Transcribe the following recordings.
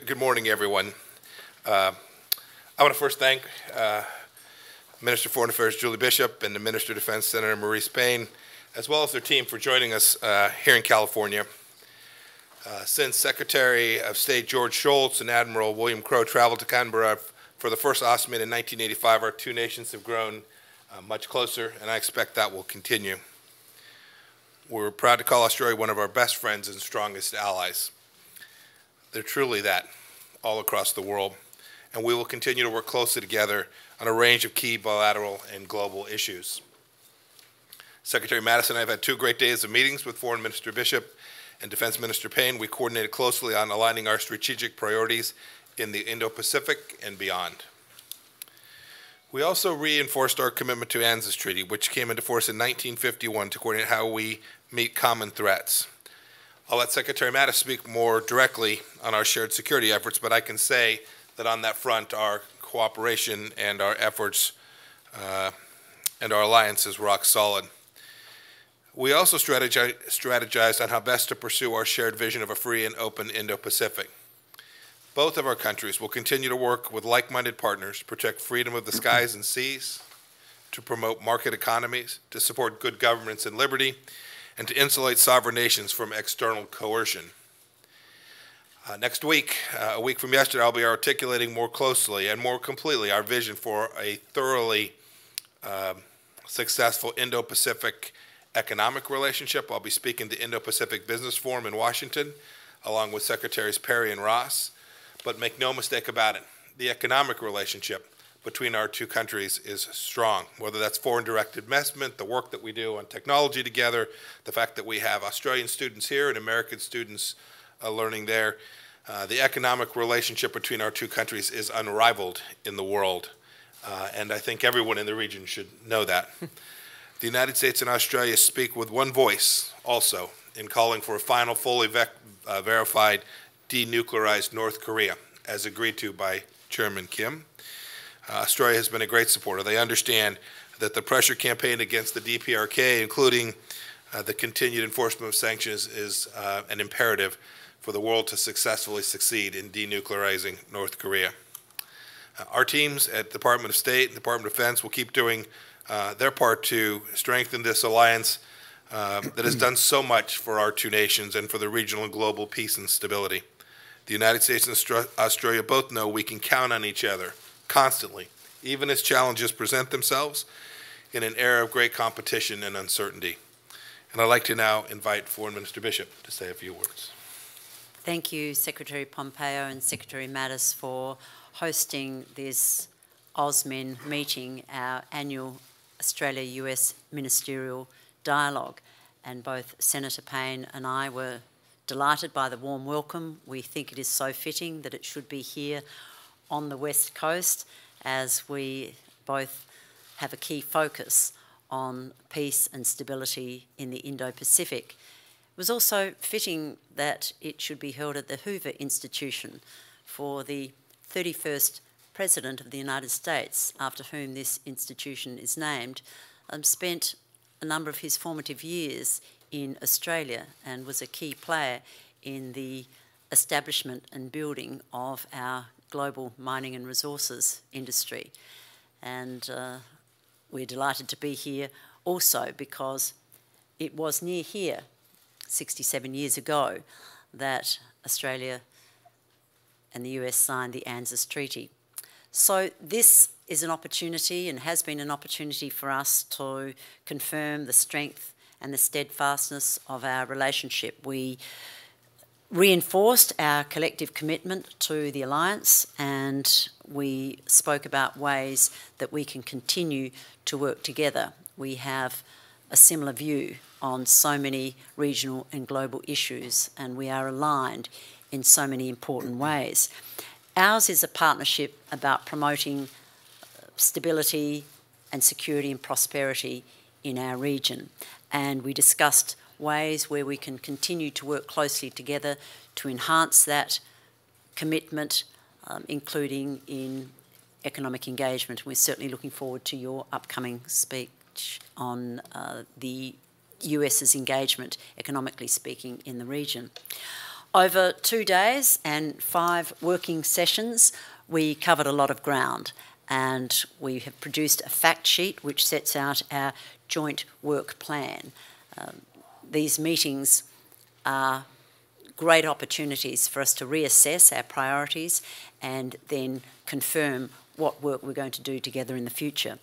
Good morning, everyone. I want to first thank Minister of Foreign Affairs Julie Bishop and the Minister of Defense Senator Marise Payne, as well as their team for joining us here in California. Since Secretary of State George Shultz and Admiral William Crowe traveled to Canberra for the first AUSMIN in 1985, our two nations have grown much closer, and I expect that will continue. We're proud to call Australia one of our best friends and strongest allies. They're truly that all across the world, and we will continue to work closely together on a range of key bilateral and global issues. Secretary Mattis and I have had 2 great days of meetings with Foreign Minister Bishop and Defense Minister Payne. We coordinated closely on aligning our strategic priorities in the Indo-Pacific and beyond. We also reinforced our commitment to ANZUS Treaty, which came into force in 1951 to coordinate how we meet common threats. I'll let Secretary Mattis speak more directly on our shared security efforts, but I can say that on that front, our cooperation and our efforts and our alliance is rock solid. We also strategized on how best to pursue our shared vision of a free and open Indo-Pacific. Both of our countries will continue to work with like-minded partners to protect freedom of the skies and seas, to promote market economies, to support good governance and liberty, and to insulate sovereign nations from external coercion. Next week, a week from yesterday, I'll be articulating more closely and more completely our vision for a thoroughly successful Indo-Pacific economic relationship. I'll be speaking to Indo-Pacific Business Forum in Washington, along with Secretaries Perry and Ross. But make no mistake about it, the economic relationship between our two countries is strong, whether that's foreign direct investment, the work that we do on technology together, the fact that we have Australian students here and American students learning there. The economic relationship between our two countries is unrivaled in the world, and I think everyone in the region should know that. The United States and Australia speak with one voice also in calling for a final, fully verified, denuclearized North Korea, as agreed to by Chairman Kim. Australia has been a great supporter. They understand that the pressure campaign against the DPRK, including the continued enforcement of sanctions, is an imperative for the world to successfully succeed in denuclearizing North Korea. Our teams at the Department of State and Department of Defense will keep doing their part to strengthen this alliance that has done so much for our two nations and for the regional and global peace and stability. The United States and Australia both know we can count on each other constantly, even as challenges present themselves in an era of great competition and uncertainty. And I'd like to now invite Foreign Minister Bishop to say a few words. Thank you, Secretary Pompeo and Secretary Mattis, for hosting this AUSMIN meeting, our annual Australia-U.S. Ministerial Dialogue. And both Senator Payne and I were delighted by the warm welcome. We think it is so fitting that it should be here on the West Coast, as we both have a key focus on peace and stability in the Indo-Pacific. It was also fitting that it should be held at the Hoover Institution, for the 31st President of the United States, after whom this institution is named, spent a number of his formative years in Australia and was a key player in the establishment and building of our global mining and resources industry. And we're delighted to be here also because it was near here, 67 years ago, that Australia and the US signed the ANZUS Treaty. So this is an opportunity, and has been an opportunity, for us to confirm the strength and the steadfastness of our relationship. We reinforced our collective commitment to the alliance, and we spoke about ways that we can continue to work together. We have a similar view on so many regional and global issues, and we are aligned in so many important ways. Ours is a partnership about promoting stability and security and prosperity in our region, and we discussed ways where we can continue to work closely together to enhance that commitment, including in economic engagement. We're certainly looking forward to your upcoming speech on the US's engagement, economically speaking, in the region. Over 2 days and 5 working sessions, we covered a lot of ground, and we have produced a fact sheet which sets out our joint work plan. These meetings are great opportunities for us to reassess our priorities and then confirm what work we're going to do together in the future.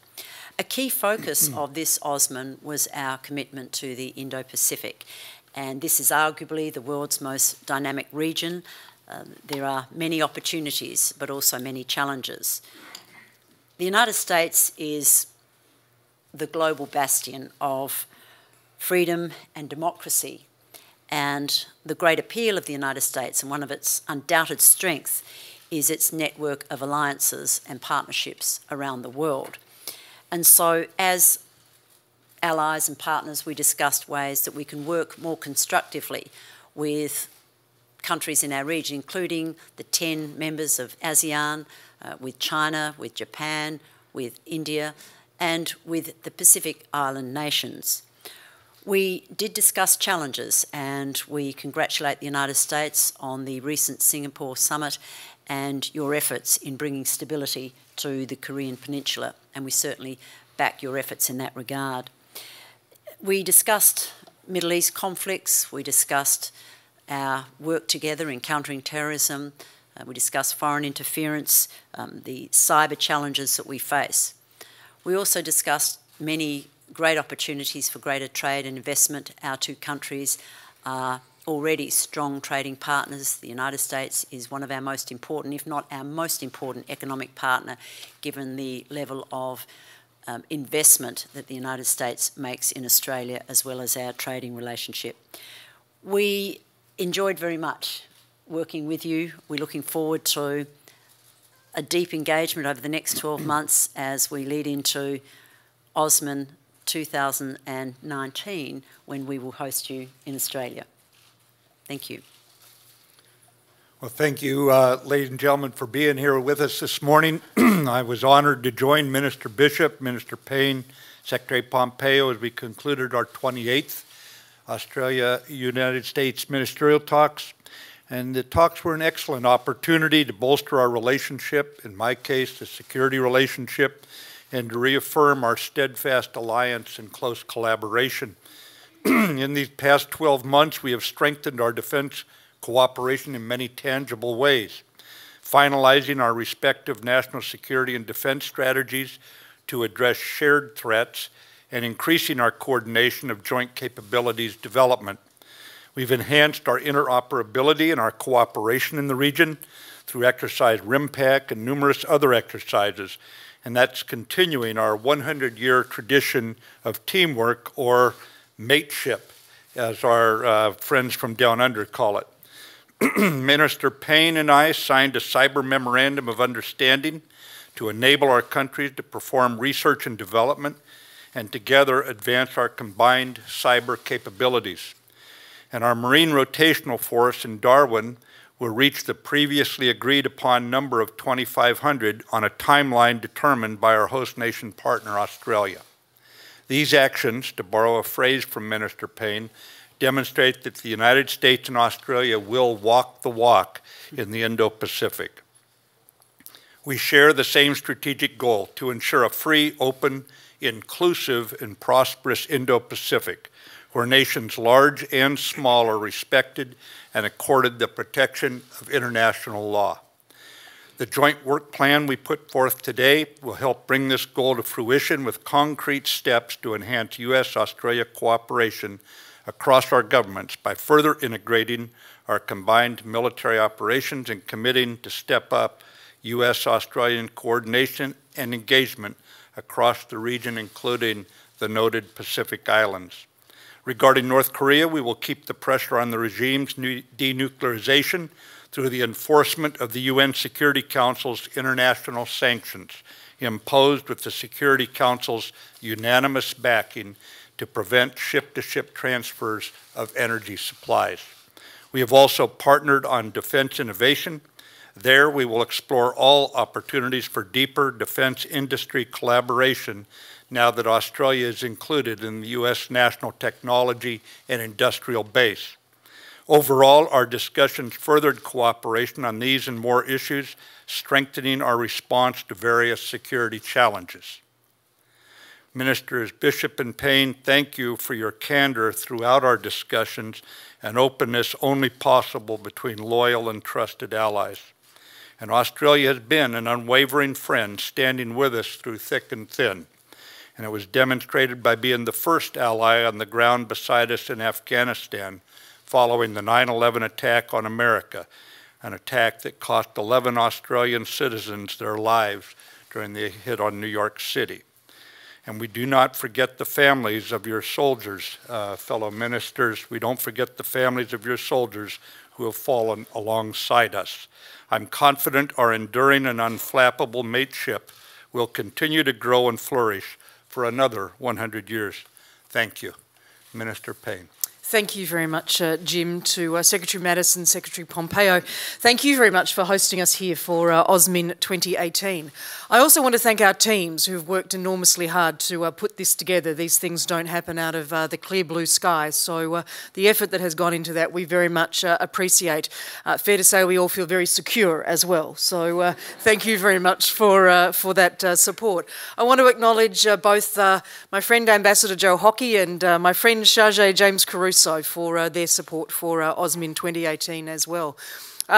A key focus of this AUSMIN was our commitment to the Indo-Pacific, and this is arguably the world's most dynamic region. There are many opportunities, but also many challenges. The United States is the global bastion of freedom and democracy, and the great appeal of the United States, and one of its undoubted strengths, is its network of alliances and partnerships around the world. And so, as allies and partners, we discussed ways that we can work more constructively with countries in our region, including the 10 members of ASEAN, with China, with Japan, with India, and with the Pacific Island nations. We did discuss challenges, and we congratulate the United States on the recent Singapore summit and your efforts in bringing stability to the Korean Peninsula, and we certainly back your efforts in that regard. We discussed Middle East conflicts, we discussed our work together in countering terrorism, we discussed foreign interference, the cyber challenges that we face. We also discussed many great opportunities for greater trade and investment. Our two countries are already strong trading partners. The United States is one of our most important, if not our most important economic partner, given the level of investment that the United States makes in Australia, as well as our trading relationship. We enjoyed very much working with you. We're looking forward to a deep engagement over the next 12 months as we lead into AUSMIN 2019, when we will host you in Australia. Thank you. Well, thank you, ladies and gentlemen, for being here with us this morning. I was honored to join Minister Bishop, Minister Payne, Secretary Pompeo as we concluded our 28th Australia-United States ministerial talks. And the talks were an excellent opportunity to bolster our relationship, in my case, the security relationship, and to reaffirm our steadfast alliance and close collaboration. In these past 12 months, we have strengthened our defense cooperation in many tangible ways, finalizing our respective national security and defense strategies to address shared threats and increasing our coordination of joint capabilities development. We've enhanced our interoperability and our cooperation in the region through Exercise RIMPAC and numerous other exercises, and that's continuing our 100-year tradition of teamwork, or mateship, as our friends from down under call it. Minister Payne and I signed a cyber memorandum of understanding to enable our countries to perform research and development and together advance our combined cyber capabilities. And our Marine Rotational Force in Darwin will reach the previously agreed upon number of 2,500 on a timeline determined by our host nation partner, Australia. These actions, to borrow a phrase from Minister Payne, demonstrate that the United States and Australia will walk the walk in the Indo-Pacific. We share the same strategic goal to ensure a free, open, inclusive, and prosperous Indo-Pacific, where nations large and small are respected and accorded the protection of international law. The joint work plan we put forth today will help bring this goal to fruition with concrete steps to enhance U.S.-Australia cooperation across our governments by further integrating our combined military operations and committing to step up U.S.-Australian coordination and engagement across the region, including the noted Pacific Islands. Regarding North Korea, we will keep the pressure on the regime's denuclearization through the enforcement of the UN Security Council's international sanctions, imposed with the Security Council's unanimous backing to prevent ship-to-ship transfers of energy supplies. We have also partnered on defense innovation. There, we will explore all opportunities for deeper defense industry collaboration now that Australia is included in the U.S. national technology and industrial base. Overall, our discussions furthered cooperation on these and more issues, strengthening our response to various security challenges. Ministers Bishop and Payne, thank you for your candor throughout our discussions and openness only possible between loyal and trusted allies. And Australia has been an unwavering friend, standing with us through thick and thin. And it was demonstrated by being the first ally on the ground beside us in Afghanistan following the 9/11 attack on America, an attack that cost 11 Australian citizens their lives during the hit on New York City. And we do not forget the families of your soldiers, fellow ministers. We don't forget the families of your soldiers who have fallen alongside us. I'm confident our enduring and unflappable mateship will continue to grow and flourish for another 100 years. Thank you. Minister Payne. Thank you very much, Jim, to Secretary Mattis and Secretary Pompeo. Thank you very much for hosting us here for AUSMIN 2018. I also want to thank our teams who have worked enormously hard to put this together. These things don't happen out of the clear blue sky, so the effort that has gone into that we very much appreciate. Fair to say we all feel very secure as well, so thank you very much for that support. I want to acknowledge both my friend Ambassador Joe Hockey and my friend Chargé James Caruso for their support for AUSMIN 2018 as well.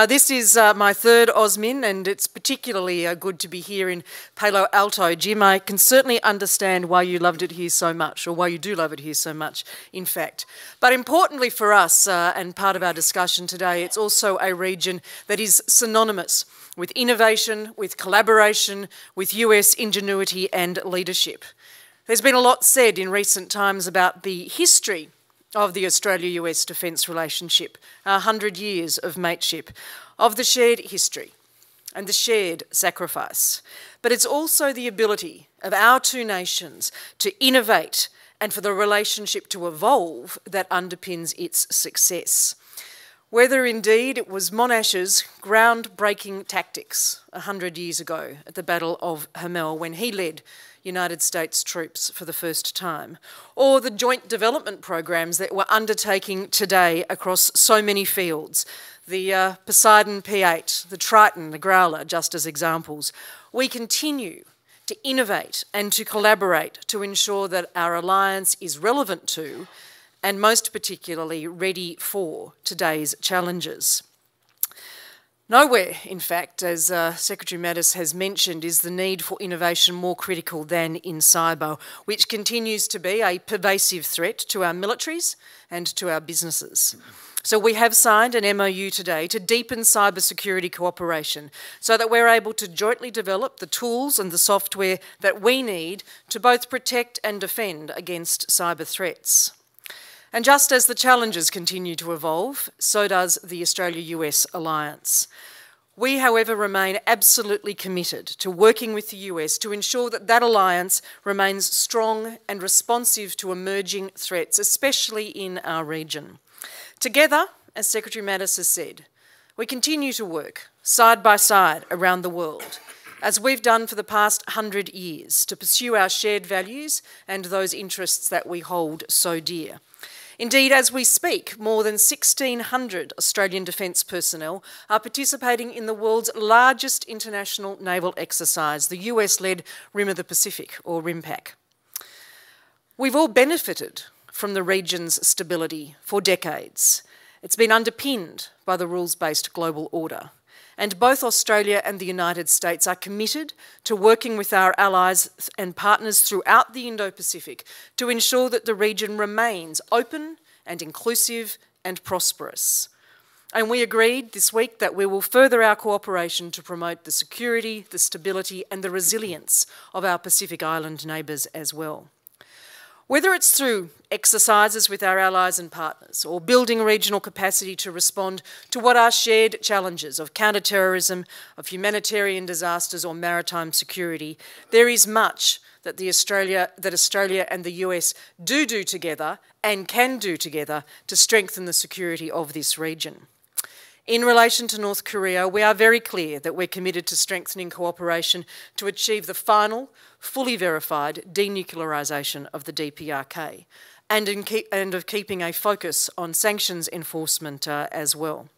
This is my third AUSMIN, and it's particularly good to be here in Palo Alto. Jim, I can certainly understand why you loved it here so much, or why you do love it here so much, in fact. But importantly for us, and part of our discussion today, it's also a region that is synonymous with innovation, with collaboration, with US ingenuity and leadership. There's been a lot said in recent times about the history of the Australia-US defence relationship, 100 years of mateship, of the shared history and the shared sacrifice. But it's also the ability of our two nations to innovate and for the relationship to evolve that underpins its success. Whether indeed it was Monash's groundbreaking tactics 100 years ago at the Battle of Hamel when he led United States troops for the first time, or the joint development programs that we're undertaking today across so many fields, the Poseidon P8, the Triton, the Growler, just as examples. We continue to innovate and to collaborate to ensure that our alliance is relevant to, and most particularly ready for, today's challenges. Nowhere, in fact, as Secretary Mattis has mentioned, is the need for innovation more critical than in cyber, which continues to be a pervasive threat to our militaries and to our businesses. So we have signed an MOU today to deepen cybersecurity cooperation so that we're able to jointly develop the tools and the software that we need to both protect and defend against cyber threats. And just as the challenges continue to evolve, so does the Australia-US alliance. We, however, remain absolutely committed to working with the US to ensure that that alliance remains strong and responsive to emerging threats, especially in our region. Together, as Secretary Mattis has said, we continue to work side by side around the world, as we've done for the past 100 years, to pursue our shared values and those interests that we hold so dear. Indeed, as we speak, more than 1,600 Australian defence personnel are participating in the world's largest international naval exercise, the US-led Rim of the Pacific, or RIMPAC. We've all benefited from the region's stability for decades. It's been underpinned by the rules-based global order. And both Australia and the United States are committed to working with our allies and partners throughout the Indo-Pacific to ensure that the region remains open and inclusive and prosperous. And we agreed this week that we will further our cooperation to promote the security, the stability and the resilience of our Pacific Island neighbours as well. Whether it's through exercises with our allies and partners or building regional capacity to respond to what are shared challenges of counter-terrorism, of humanitarian disasters or maritime security, there is much that Australia and the US do together and can do together to strengthen the security of this region. In relation to North Korea, we are very clear that we're committed to strengthening cooperation to achieve the final, fully verified denuclearisation of the DPRK. and of keeping a focus on sanctions enforcement as well.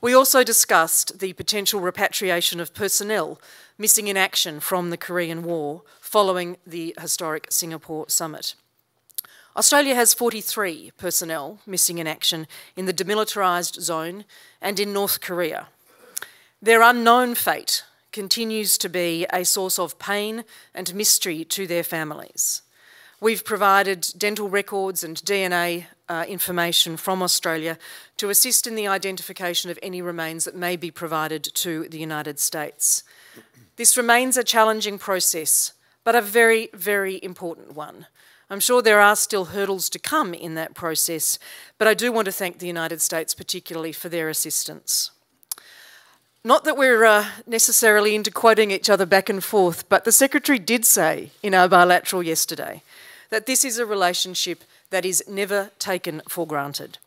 We also discussed the potential repatriation of personnel missing in action from the Korean War following the historic Singapore summit. Australia has 43 personnel missing in action in the demilitarised zone and in North Korea. Their unknown fate continues to be a source of pain and mystery to their families. We've provided dental records and DNA information from Australia to assist in the identification of any remains that may be provided to the United States. This remains a challenging process, but a very, very important one. I'm sure there are still hurdles to come in that process, but I do want to thank the United States particularly for their assistance. Not that we're necessarily into quoting each other back and forth, but the Secretary did say in our bilateral yesterday that this is a relationship that is never taken for granted,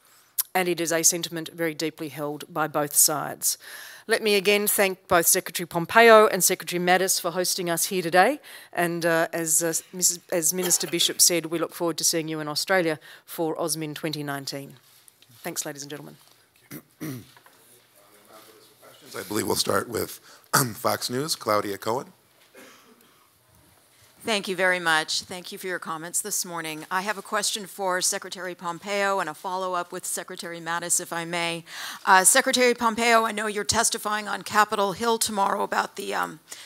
and it is a sentiment very deeply held by both sides. Let me again thank both Secretary Pompeo and Secretary Mattis for hosting us here today, and as Minister Bishop said, we look forward to seeing you in Australia for AUSMIN 2019. Thanks, ladies and gentlemen. I believe we'll start with Fox News, Claudia Cohen. Thank you very much. Thank you for your comments this morning. I have a question for Secretary Pompeo and a follow-up with Secretary Mattis, if I may. Secretary Pompeo, I know you're testifying on Capitol Hill tomorrow about the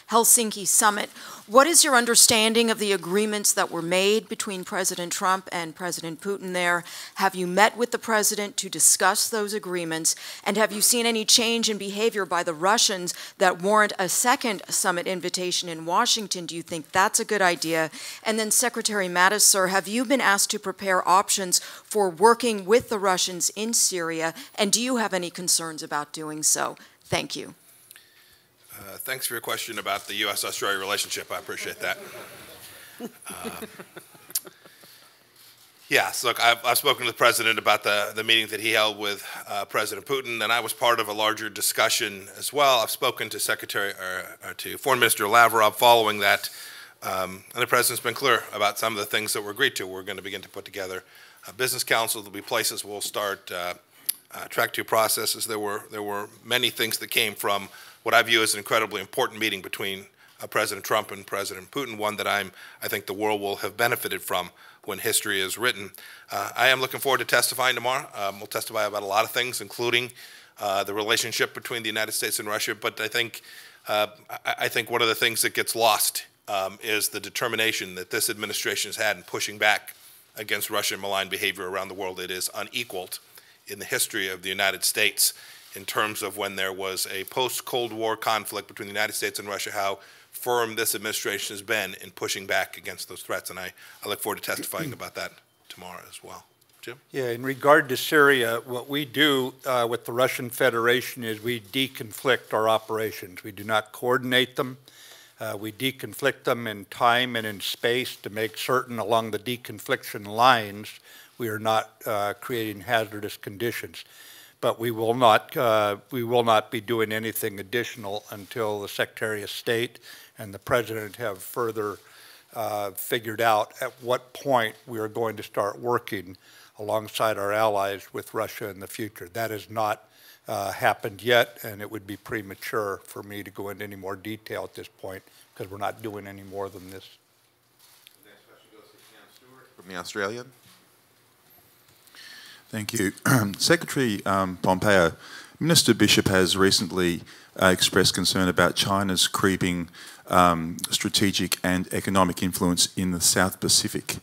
Helsinki summit. What is your understanding of the agreements that were made between President Trump and President Putin there? Have you met with the President to discuss those agreements? And have you seen any change in behavior by the Russians that warrant a second summit invitation in Washington? Do you think that's a good idea? And then Secretary Mattis, sir, have you been asked to prepare options for working with the Russians in Syria? And do you have any concerns about doing so? Thank you. Thanks for your question about the U.S.-Australia relationship. I appreciate that. Yes, look, I've spoken to the President about the meeting that he held with President Putin, and I was part of a larger discussion as well. I've spoken to to Foreign Minister Lavrov following that, and the President's been clear about some of the things that were agreed to. We're going to begin to put together a business council. There'll be places we'll start track 2 processes. There were many things that came from what I view as an incredibly important meeting between President Trump and President Putin, one that I think the world will have benefited from when history is written. I am looking forward to testifying tomorrow. We'll testify about a lot of things, including the relationship between the United States and Russia, but I think one of the things that gets lost is the determination that this administration has had in pushing back against Russian malign behavior around the world. It is unequaled in the history of the United States in terms of when there was a post-Cold War conflict between the United States and Russia, how firm this administration has been in pushing back against those threats. And I look forward to testifying about that tomorrow as well. Jim? Yeah, in regard to Syria, what we do with the Russian Federation is we deconflict our operations. We do not coordinate them. We deconflict them in time and in space to make certain along the deconfliction lines we are not creating hazardous conditions. But we will not be doing anything additional until the Secretary of State and the President have further figured out at what point we are going to start working alongside our allies with Russia in the future. That has not happened yet, and it would be premature for me to go into any more detail at this point because we're not doing any more than this. The next question goes to Ken Stewart from the Australian. Thank you. Secretary Pompeo, Minister Bishop has recently expressed concern about China's creeping strategic and economic influence in the South Pacific.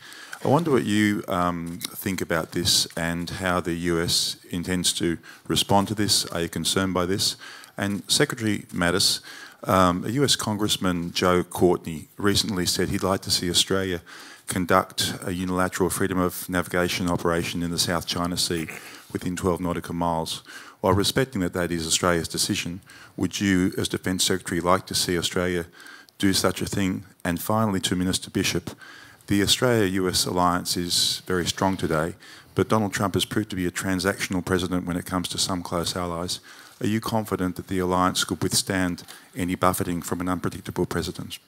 I wonder what you think about this and how the US intends to respond to this. Are you concerned by this? And Secretary Mattis, a US Congressman, Joe Courtney, recently said he'd like to see Australia conduct a unilateral freedom of navigation operation in the South China Sea within 12 nautical miles. While respecting that that is Australia's decision, would you, as Defence Secretary, like to see Australia do such a thing? And finally, to Minister Bishop, the Australia-U.S. alliance is very strong today, but Donald Trump has proved to be a transactional president when it comes to some close allies. Are you confident that the alliance could withstand any buffeting from an unpredictable president?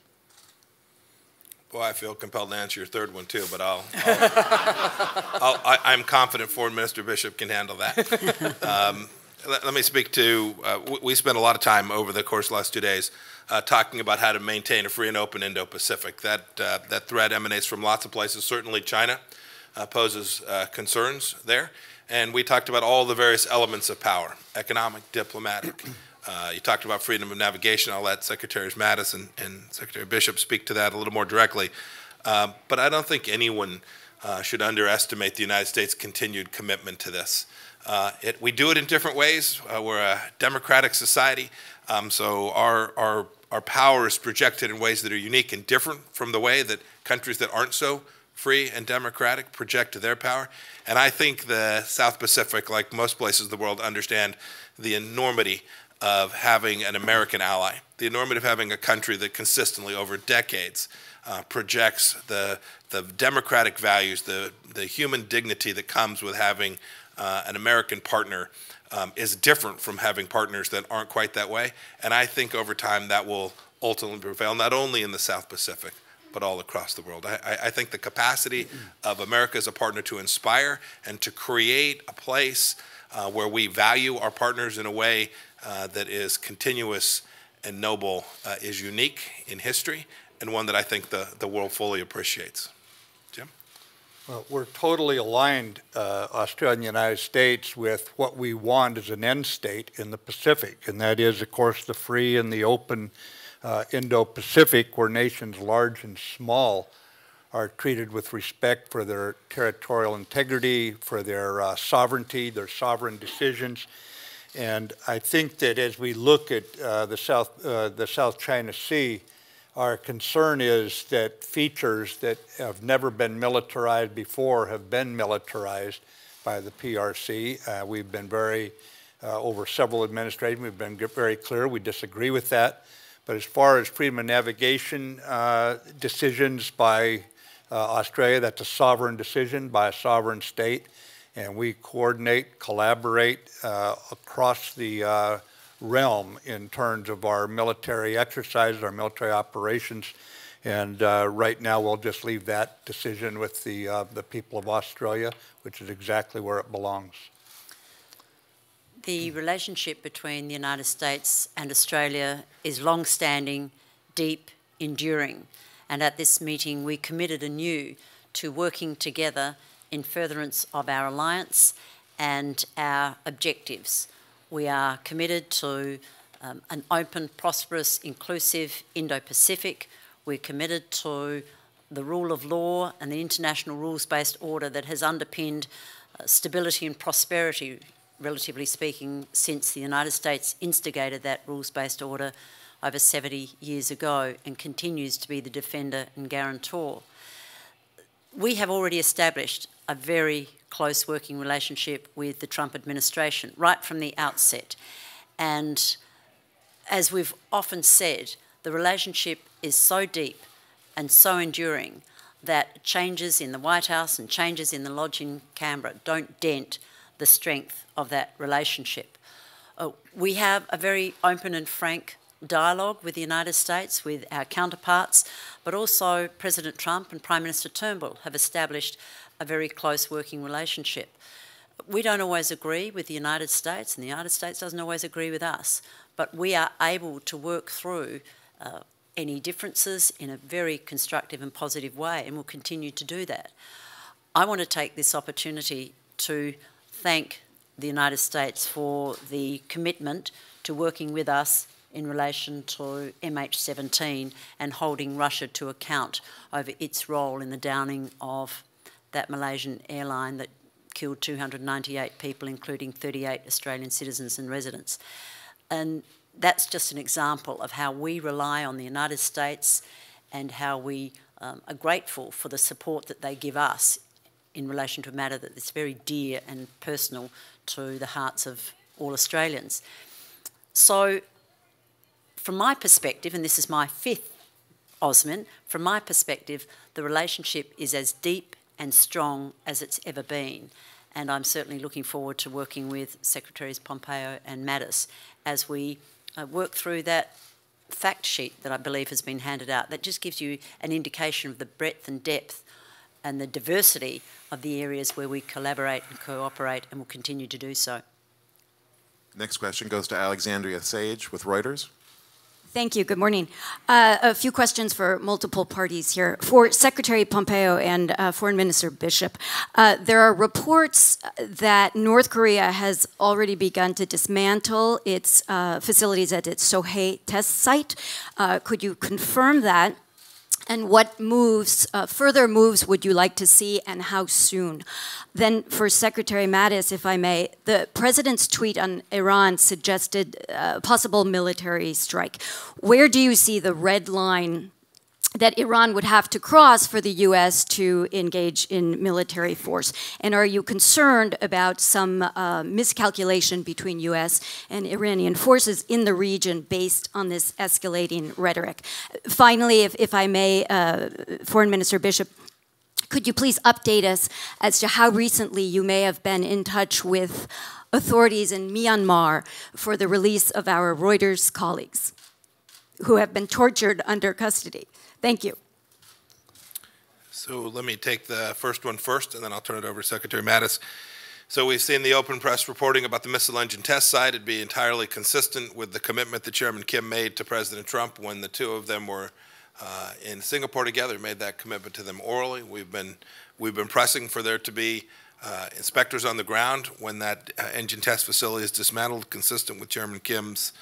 Boy, I feel compelled to answer your third one too, but I'm confident Foreign Minister Bishop can handle that. Let me speak to, we spent a lot of time over the course of the last 2 days talking about how to maintain a free and open Indo-Pacific. That threat emanates from lots of places. Certainly China poses concerns there. And we talked about all the various elements of power, economic, diplomatic. You talked about freedom of navigation. I'll let Secretaries Mattis and Secretary Bishop speak to that a little more directly. But I don't think anyone should underestimate the United States' continued commitment to this. We do it in different ways. We're a democratic society, so our power is projected in ways that are unique and different from the way that countries that aren't so free and democratic project their power. And I think the South Pacific, like most places in the world, understand the enormity of having an American ally, the enormity of having a country that consistently over decades projects the democratic values, the human dignity that comes with having an American partner is different from having partners that aren't quite that way. And I think over time that will ultimately prevail, not only in the South Pacific, but all across the world. I think the capacity of America as a partner to inspire and to create a place where we value our partners in a way that is continuous and noble is unique in history, and one that I think the world fully appreciates. Jim? Well, we're totally aligned, Australia and the United States, with what we want as an end state in the Pacific, and that is, of course, the free and the open Indo-Pacific, where nations large and small are treated with respect for their territorial integrity, for their sovereignty, their sovereign decisions. And I think that as we look at the South China Sea, our concern is that features that have never been militarized before have been militarized by the PRC. We've been very, over several administrations, we've been very clear, we disagree with that. But as far as freedom of navigation decisions by Australia, that's a sovereign decision by a sovereign state. And we coordinate, collaborate across the realm in terms of our military exercises, our military operations. And right now we'll just leave that decision with the people of Australia, which is exactly where it belongs. The relationship between the United States and Australia is long-standing, deep, enduring. And at this meeting we committed anew to working together in furtherance of our alliance and our objectives. We are committed to an open, prosperous, inclusive Indo-Pacific. We're committed to the rule of law and the international rules-based order that has underpinned stability and prosperity, relatively speaking, since the United States instigated that rules-based order over 70 years ago and continues to be the defender and guarantor. We have already established a very close working relationship with the Trump administration right from the outset. And as we've often said, the relationship is so deep and so enduring that changes in the White House and changes in the Lodge in Canberra don't dent the strength of that relationship. We have a very open and frank dialogue with the United States, with our counterparts, but also President Trump and Prime Minister Turnbull have established a very close working relationship. We don't always agree with the United States, and the United States doesn't always agree with us, but we are able to work through any differences in a very constructive and positive way, and we'll continue to do that. I want to take this opportunity to thank the United States for the commitment to working with us in relation to MH17 and holding Russia to account over its role in the downing of that Malaysian airline that killed 298 people, including 38 Australian citizens and residents. And that's just an example of how we rely on the United States and how we are grateful for the support that they give us in relation to a matter that is very dear and personal to the hearts of all Australians. So, from my perspective, and this is my 5th AUSMIN, from my perspective, the relationship is as deep and strong as it's ever been. And I'm certainly looking forward to working with Secretaries Pompeo and Mattis as we work through that fact sheet that I believe has been handed out that just gives you an indication of the breadth and depth and the diversity of the areas where we collaborate and cooperate, and will continue to do so. Next question goes to Alexandria Sage with Reuters. Thank you. Good morning. A few questions for multiple parties here. For Secretary Pompeo and Foreign Minister Bishop, there are reports that North Korea has already begun to dismantle its facilities at its Sohae test site. Could you confirm that? And what moves, further moves would you like to see, and how soon? Then for Secretary Mattis, if I may, the president's tweet on Iran suggested a possible military strike. Where do you see the red line that Iran would have to cross for the U.S. to engage in military force? And are you concerned about some miscalculation between U.S. and Iranian forces in the region based on this escalating rhetoric? Finally, if I may, Foreign Minister Bishop, could you please update us as to how recently you may have been in touch with authorities in Myanmar for the release of our Reuters colleagues who have been tortured under custody? Thank you. So let me take the first one first, and then I'll turn it over to Secretary Mattis. So we've seen the open press reporting about the missile engine test site. It'd be entirely consistent with the commitment that Chairman Kim made to President Trump when the two of them were in Singapore together, made that commitment to them orally. We've been pressing for there to be inspectors on the ground when that engine test facility is dismantled, consistent with Chairman Kim's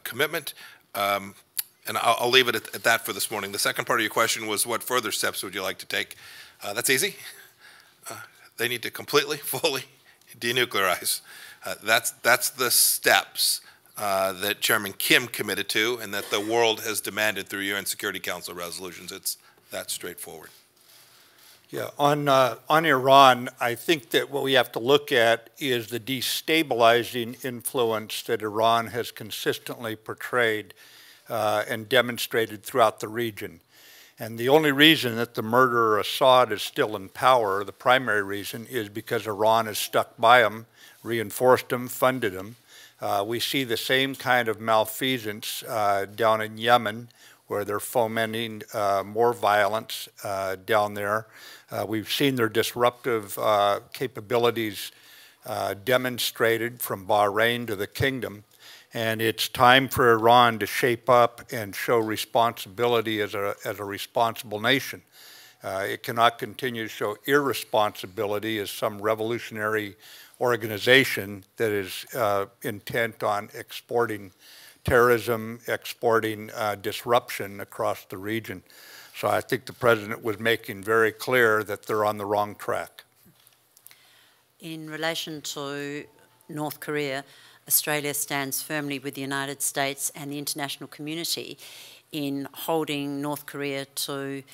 commitment. And I'll leave it at that for this morning. The second part of your question was, what further steps would you like to take? That's easy. They need to completely, fully denuclearize. That's the steps that Chairman Kim committed to, and that the world has demanded through UN Security Council resolutions. It's that straightforward. Yeah, on Iran, I think that what we have to look at is the destabilizing influence that Iran has consistently portrayed and demonstrated throughout the region. And the only reason that the murderer Assad is still in power, the primary reason, is because Iran has stuck by him, reinforced him, funded him. We see the same kind of malfeasance down in Yemen, where they're fomenting more violence down there. We've seen their disruptive capabilities demonstrated from Bahrain to the kingdom. And it's time for Iran to shape up and show responsibility as a responsible nation. It cannot continue to show irresponsibility as some revolutionary organization that is intent on exporting terrorism, exporting disruption across the region. So I think the president was making very clear that they're on the wrong track. In relation to North Korea, Australia stands firmly with the United States and the international community in holding North Korea to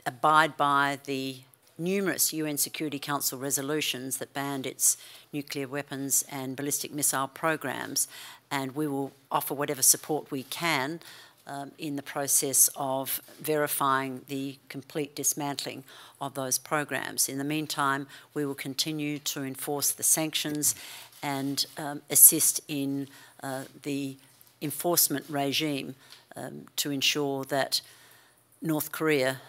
abide by the numerous UN Security Council resolutions that banned its nuclear weapons and ballistic missile programs, and we will offer whatever support we can in the process of verifying the complete dismantling of those programs. In the meantime, we will continue to enforce the sanctions and assist in the enforcement regime to ensure that North Korea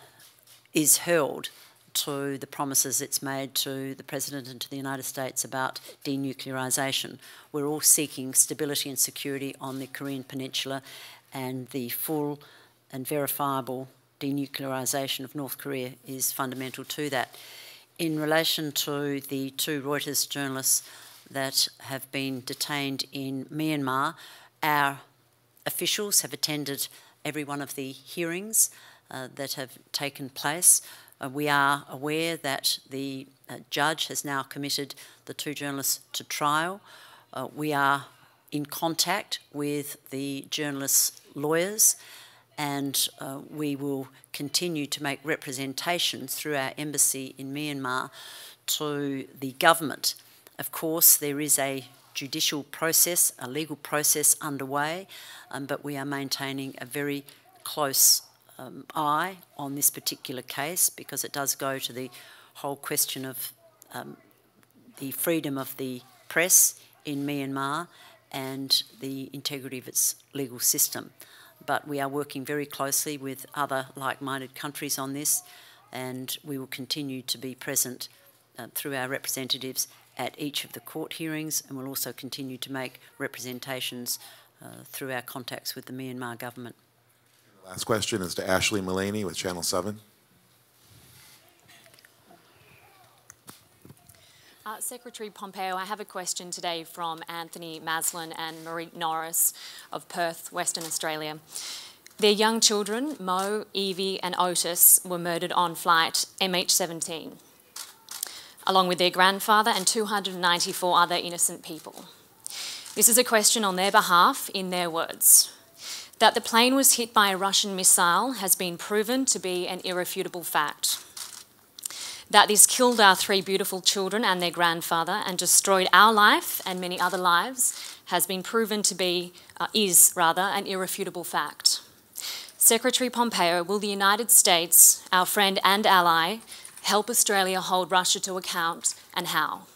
is held to the promises it's made to the President and to the United States about denuclearisation. We're all seeking stability and security on the Korean Peninsula, and the full and verifiable denuclearisation of North Korea is fundamental to that. In relation to the two Reuters journalists that have been detained in Myanmar, our officials have attended every one of the hearings that have taken place. We are aware that the judge has now committed the two journalists to trial. We are in contact with the journalists' lawyers, and we will continue to make representations through our embassy in Myanmar to the government. Of course, there is a judicial process, a legal process underway, but we are maintaining a very close eye on this particular case, because it does go to the whole question of the freedom of the press in Myanmar and the integrity of its legal system. but we are working very closely with other like-minded countries on this, and we will continue to be present through our representatives at each of the court hearings, and we'll also continue to make representations through our contacts with the Myanmar government. The last question is to Ashley Mullaney with Channel 7. Secretary Pompeo, I have a question today from Anthony Maslin and Marie Norris of Perth, Western Australia. Their young children, Mo, Evie and Otis, were murdered on flight MH17, along with their grandfather and 294 other innocent people. This is a question on their behalf, in their words. That the plane was hit by a Russian missile has been proven to be an irrefutable fact. That this killed our 3 beautiful children and their grandfather and destroyed our life and many other lives has been proven to be, is rather, an irrefutable fact. Secretary Pompeo, will the United States, our friend and ally, help Australia hold Russia to account, and how?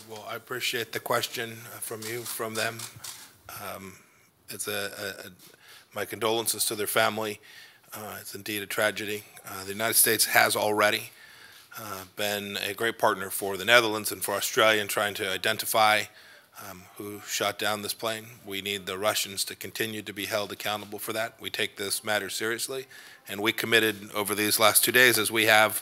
Well, I appreciate the question from you, from them. It's my condolences to their family. It's indeed a tragedy. The United States has already been a great partner for the Netherlands and for Australia in trying to identify who shot down this plane. We need the Russians to continue to be held accountable for that. We take this matter seriously, and we committed over these last 2 days, as we have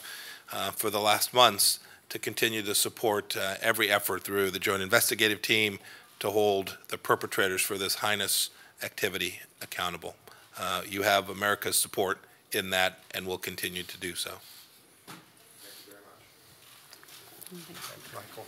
for the last months, to continue to support every effort through the Joint Investigative Team to hold the perpetrators for this heinous activity accountable. You have America's support in that, and will continue to do so. Thank you very much. Thanks, Michael.